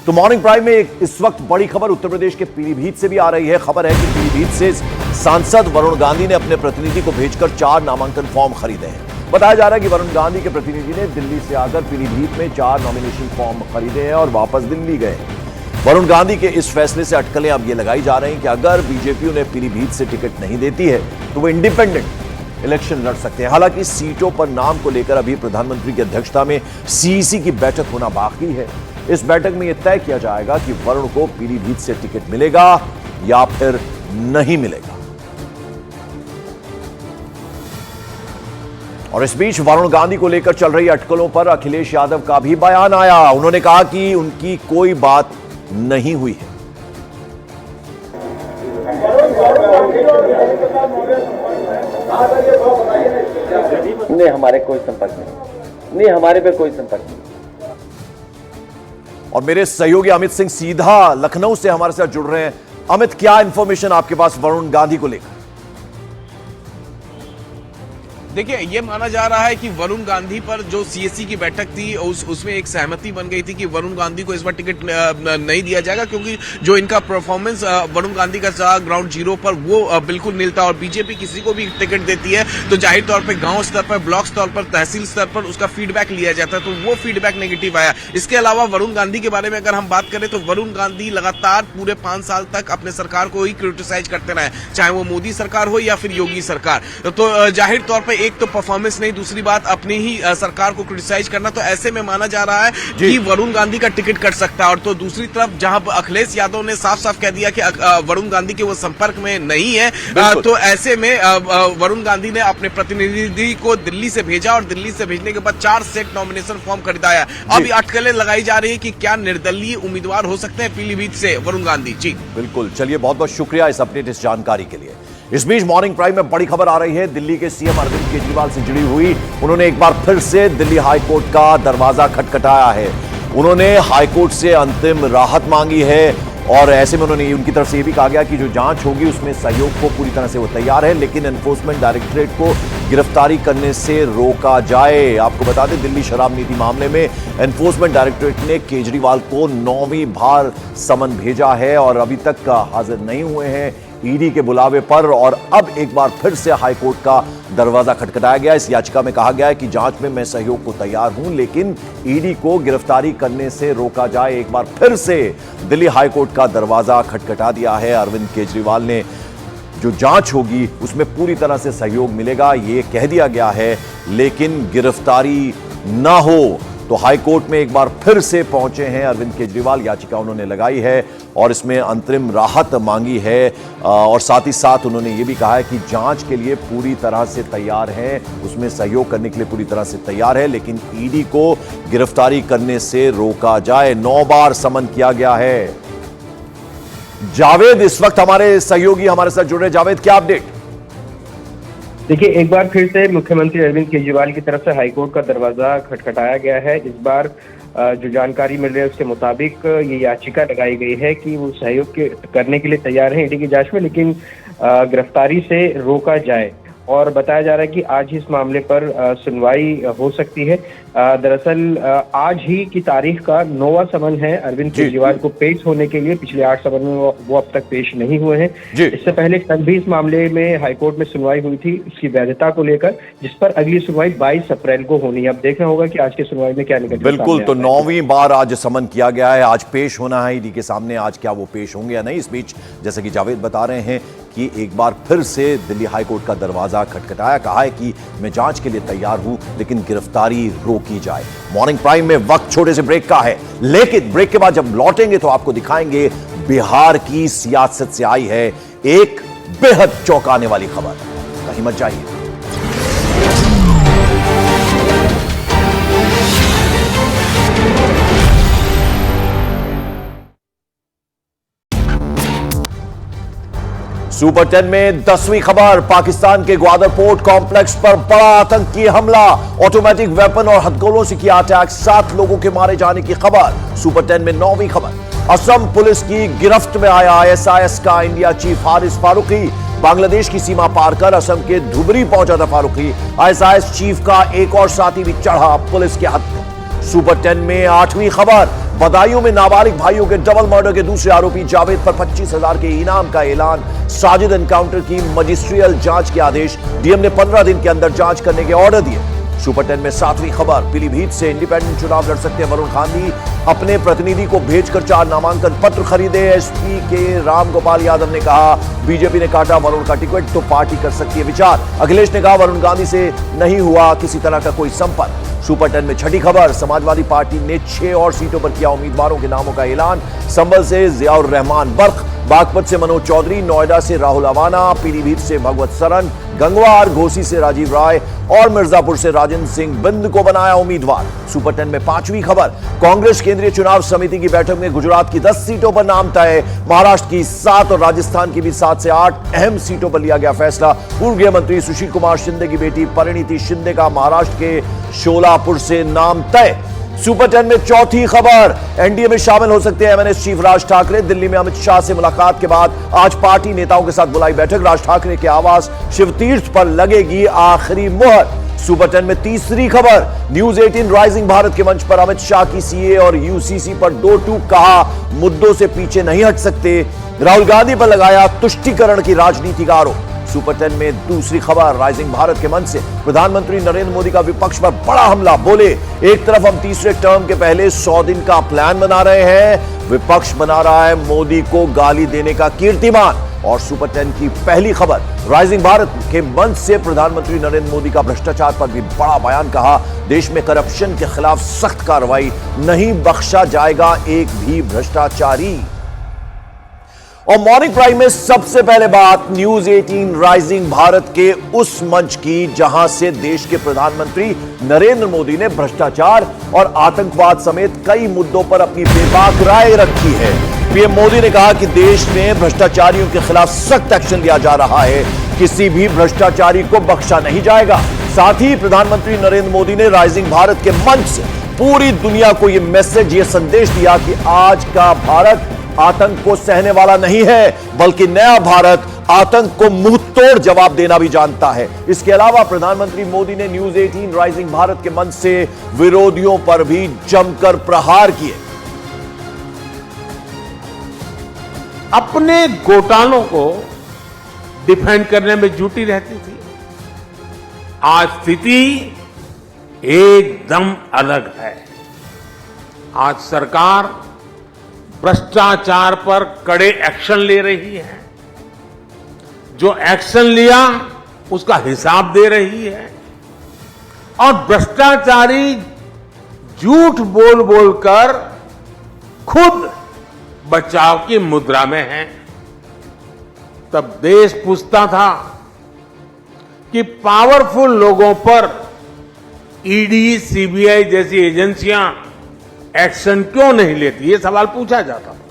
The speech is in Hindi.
तो मॉर्निंग प्राइम में इस वक्त बड़ी खबर उत्तर प्रदेश के पीलीभीत से भी आ रही है। खबर है कि पीलीभीत से सांसद वरुण गांधी ने अपने प्रतिनिधि को भेजकर 4 नामांकन फॉर्म खरीदे हैं। बताया जा रहा है कि वरुण गांधी के प्रतिनिधि ने दिल्ली से आकर पीलीभीत में 4 नॉमिनेशन फॉर्म खरीदे हैं और वापस दिल्ली गए। वरुण गांधी के इस फैसले से अटकलें अब ये लगाई जा रही हैं कि अगर बीजेपी उन्हें पीलीभीत से टिकट नहीं देती है तो वो इंडिपेंडेंट इलेक्शन लड़ सकते हैं। हालांकि सीटों पर नाम को लेकर अभी प्रधानमंत्री की अध्यक्षता में सीईसी की बैठक होना बाकी है। इस बैठक में यह तय किया जाएगा कि वरुण को पीलीभीत से टिकट मिलेगा या फिर नहीं मिलेगा। और इस बीच वरुण गांधी को लेकर चल रही अटकलों पर अखिलेश यादव का भी बयान आया। उन्होंने कहा कि उनकी कोई बात नहीं हुई है। नहीं, हमारे कोई संपर्क नहीं, हमारे पे कोई संपर्क नहीं। और मेरे सहयोगी अमित सिंह सीधा लखनऊ से हमारे साथ जुड़ रहे हैं। अमित, क्या इंफॉर्मेशन आपके पास वरुण गांधी को लेकर? देखिए, ये माना जा रहा है कि वरुण गांधी पर जो सीएससी की बैठक थी उसमें एक सहमति बन गई थी कि वरुण गांधी को इस बार टिकट नहीं दिया जाएगा, क्योंकि जो इनका परफॉर्मेंस वरुण गांधी का था ग्राउंड जीरो पर वो बिल्कुल नील था। और बीजेपी किसी को भी टिकट देती है तो जाहिर तौर पर गांव स्तर पर, ब्लॉक स्तर पर, तहसील स्तर पर उसका फीडबैक लिया जाता है, तो वो फीडबैक नेगेटिव आया। इसके अलावा वरुण गांधी के बारे में अगर हम बात करें तो वरुण गांधी लगातार पूरे 5 साल तक अपने सरकार को ही क्रिटिसाइज करते रहे, चाहे वो मोदी सरकार हो या फिर योगी सरकार। तो जाहिर तौर पर एक तो परफॉर्मेंस नहीं, दूसरी बात अपनी ही सरकार को क्रिटिसाइज करना, तो ऐसे में माना जा रहा है कि वरुण गांधी का टिकट कट सकता है। और तो दूसरी तरफ जहां अखिलेश यादव ने साफ साफ कह दिया कि वरुण गांधी के वो संपर्क में नहीं है, तो ऐसे में वरुण गांधी ने अपने प्रतिनिधि को दिल्ली से भेजा और दिल्ली से भेजने के बाद 4 सेट नॉमिनेशन फॉर्म खरीदाया। अब अटकलें लगाई जा रही है कि क्या निर्दलीय उम्मीदवार हो सकते हैं पीलीभीत से वरुण गांधी। जी बिल्कुल, चलिए बहुत बहुत शुक्रिया इस अपडेट, इस जानकारी के लिए। इस बीच मॉर्निंग प्राइम में बड़ी खबर आ रही है दिल्ली के सीएम अरविंद केजरीवाल से जुड़ी हुई। उन्होंने एक बार फिर से दिल्ली हाईकोर्ट का दरवाजा खटखटाया है। उन्होंने हाईकोर्ट से अंतिम राहत मांगी है और ऐसे में उन्होंने उनकी तरफ से यह भी कहा गया कि जो जांच होगी उसमें सहयोग को पूरी तरह से वो तैयार है, लेकिन एनफोर्समेंट डायरेक्टरेट को गिरफ्तारी करने से रोका जाए। आपको बता दें, दिल्ली शराब नीति मामले में एनफोर्समेंट डायरेक्टरेट ने केजरीवाल को 9वीं बार समन भेजा है और अभी तक हाजिर नहीं हुए हैं ईडी के बुलावे पर। और अब एक बार फिर से हाईकोर्ट का दरवाजा खटखटाया गया। इस याचिका में कहा गया है कि जांच में मैं सहयोग को तैयार हूं, लेकिन ईडी को गिरफ्तारी करने से रोका जाए। एक बार फिर से दिल्ली हाईकोर्ट का दरवाजा खटखटा दिया है। अरविंद केजरीवाल ने जो जांच होगी उसमें पूरी तरह से सहयोग मिलेगा ये कह दिया गया है, लेकिन गिरफ्तारी ना हो। तो हाईकोर्ट में एक बार फिर से पहुंचे हैं अरविंद केजरीवाल। याचिका उन्होंने लगाई है और इसमें अंतरिम राहत मांगी है और साथ ही साथ उन्होंने ये भी कहा है कि जांच के लिए पूरी तरह से तैयार हैं, उसमें सहयोग करने के लिए पूरी तरह से तैयार है, लेकिन ईडी को गिरफ्तारी करने से रोका जाए। 9 बार समन किया गया है। जावेद इस वक्त हमारे सहयोगी हमारे साथ जुड़ रहे। जावेद, क्या अपडेट? देखिए, एक बार फिर से मुख्यमंत्री अरविंद केजरीवाल की तरफ से हाईकोर्ट का दरवाजा खटखटाया गया है। इस बार जो जानकारी मिल रही है उसके मुताबिक ये याचिका लगाई गई है कि वो सहयोग करने के लिए तैयार हैं ईडी की जांच में, लेकिन गिरफ्तारी से रोका जाए। और बताया जा रहा है कि आज ही इस मामले पर सुनवाई हो सकती है। दरअसल आज ही की तारीख का 9वां समन है अरविंद केजरीवाल को पेश होने के लिए। पिछले 8 समन में वो अब तक पेश नहीं हुए हैं। इससे पहले कल भी इस मामले में हाईकोर्ट में सुनवाई हुई थी उसकी वैधता को लेकर, जिस पर अगली सुनवाई 22 अप्रैल को होनी है। अब देखना होगा कि आज की सुनवाई में क्या निकलता है। बिल्कुल, तो 9वीं बार आज समन किया गया है, आज पेश होना है ईडी के सामने। आज क्या वो पेश होंगे या नहीं? इस बीच जैसे कि जावेद बता रहे हैं कि एक बार फिर से दिल्ली हाईकोर्ट का दरवाजा खटखटाया, कहा है कि मैं जांच के लिए तैयार हूं, लेकिन गिरफ्तारी रोकी जाए। मॉर्निंग प्राइम में वक्त छोटे से ब्रेक का है, लेकिन ब्रेक के बाद जब लौटेंगे तो आपको दिखाएंगे बिहार की सियासत से आई है एक बेहद चौंकाने वाली खबर। कहीं मत जाइए। सुपर 10 में 10वीं खबर, पाकिस्तान के ग्वादर पोर्ट कॉम्प्लेक्स पर बड़ा आतंकी हमला, ऑटोमेटिक वेपन और हथगोलों से किया अटैक, 7 लोगों के मारे जाने की खबर। सुपर 10 में 9वीं खबर, असम पुलिस की गिरफ्त में आया आईएसआईएस का इंडिया चीफ हारिस फारूकी। बांग्लादेश की सीमा पार कर असम के धुबरी पहुंचा था फारूकी। आईएसआईएस चीफ का एक और साथी भी चढ़ा पुलिस के हाथ में। सुपर 10 में 8वीं खबर, बदायूं में नाबालिग भाइयों के डबल मर्डर के दूसरे आरोपी जावेद पर 25,000 के इनाम का ऐलान। साजिद एनकाउंटर की मजिस्ट्रियल जांच के आदेश। डीएम ने 15 दिन के अंदर जांच करने के ऑर्डर दिए। सुपर 10 में 7वीं खबर, पीलीभीत से इंडिपेंडेंट चुनाव लड़ सकते हैं वरुण गांधी। अपने प्रतिनिधि को भेजकर 4 नामांकन पत्र खरीदे। एसपी के राम गोपाल यादव ने कहा बीजेपी ने काटा वरुण का टिकट तो पार्टी कर सकती है विचार। अखिलेश ने कहा वरुण गांधी से नहीं हुआ किसी तरह का कोई संपर्क। सुपर 10 में 6ठी खबर, समाजवादी पार्टी ने 6 और सीटों पर किया उम्मीदवारों के नामों का ऐलान। संभल से जियाउर रहमान बर्क, बागपत से मनोज चौधरी, नोएडा से राहुल अवाना, पीलीभीत से भगवत सरन, गंगवार घोसी से राजीव राय और मिर्जापुर से राजेंद्र सिंह बिंद को बनाया उम्मीदवार। सुपर 10 में 5वीं खबर, कांग्रेस केंद्रीय चुनाव समिति की बैठक में गुजरात की 10 सीटों पर नाम तय। महाराष्ट्र की 7 और राजस्थान की भी 7 से 8 अहम सीटों पर लिया गया फैसला। पूर्व गृह मंत्री सुशील कुमार शिंदे की बेटी परिणीति शिंदे का महाराष्ट्र के शोलापुर से नाम तय। सुपर 10 में 4थी खबर, एनडीए में शामिल हो सकते हैं एमएनएस चीफ राज ठाकरे। दिल्ली में अमित शाह से मुलाकात के बाद आज पार्टी नेताओं के साथ बुलाई बैठक। राज ठाकरे के आवास शिवतीर्थ पर लगेगी आखिरी मुहर। सुपर 10 में 3री खबर, न्यूज 18 राइजिंग भारत के मंच पर अमित शाह की सीए और यूसीसी पर 2 टूक, कहा मुद्दों से पीछे नहीं हट सकते। राहुल गांधी पर लगाया तुष्टीकरण की राजनीति का आरोप। सुपर 10 में 2री खबर, राइजिंग भारत के मंच से प्रधानमंत्री नरेंद्र मोदी का विपक्ष पर बड़ा हमला। बोले एक तरफ हम तीसरे टर्म के पहले 100 दिन का प्लान बना रहे हैं, विपक्ष बना रहा है मोदी को गाली देने का कीर्तिमान। और सुपर 10 की पहली खबर, राइजिंग भारत के मंच से प्रधानमंत्री नरेंद्र मोदी का भ्रष्टाचार पर भी बड़ा बयान। कहा देश में करप्शन के खिलाफ सख्त कार्रवाई, नहीं बख्शा जाएगा एक भी भ्रष्टाचारी। और मॉर्निंग प्राइम में सबसे पहले बात न्यूज 18 राइजिंग भारत के उस मंच की जहां से देश के प्रधानमंत्री नरेंद्र मोदी ने भ्रष्टाचार और आतंकवाद समेत कई मुद्दों पर अपनी बेबाक राय रखी है। पीएम मोदी ने कहा कि देश में भ्रष्टाचारियों के खिलाफ सख्त एक्शन लिया जा रहा है, किसी भी भ्रष्टाचारी को बख्शा नहीं जाएगा। साथ ही प्रधानमंत्री नरेंद्र मोदी ने राइजिंग भारत के मंच से पूरी दुनिया को यह मैसेज, यह संदेश दिया कि आज का भारत आतंक को सहने वाला नहीं है, बल्कि नया भारत आतंक को मुंह तोड़ जवाब देना भी जानता है। इसके अलावा प्रधानमंत्री मोदी ने न्यूज 18 राइजिंग भारत के मंच से विरोधियों पर भी जमकर प्रहार किए। अपने घोटालों को डिफेंड करने में जुटी रहती थी। आज स्थिति एकदम अलग है। आज सरकार भ्रष्टाचार पर कड़े एक्शन ले रही है। जो एक्शन लिया उसका हिसाब दे रही है। और भ्रष्टाचारी झूठ बोल बोलकर खुद बचाव की मुद्रा में है। तब देश पूछता था कि पावरफुल लोगों पर ईडी, सीबीआई जैसी एजेंसियां एक्शन क्यों नहीं लेती, ये सवाल पूछा जाता था।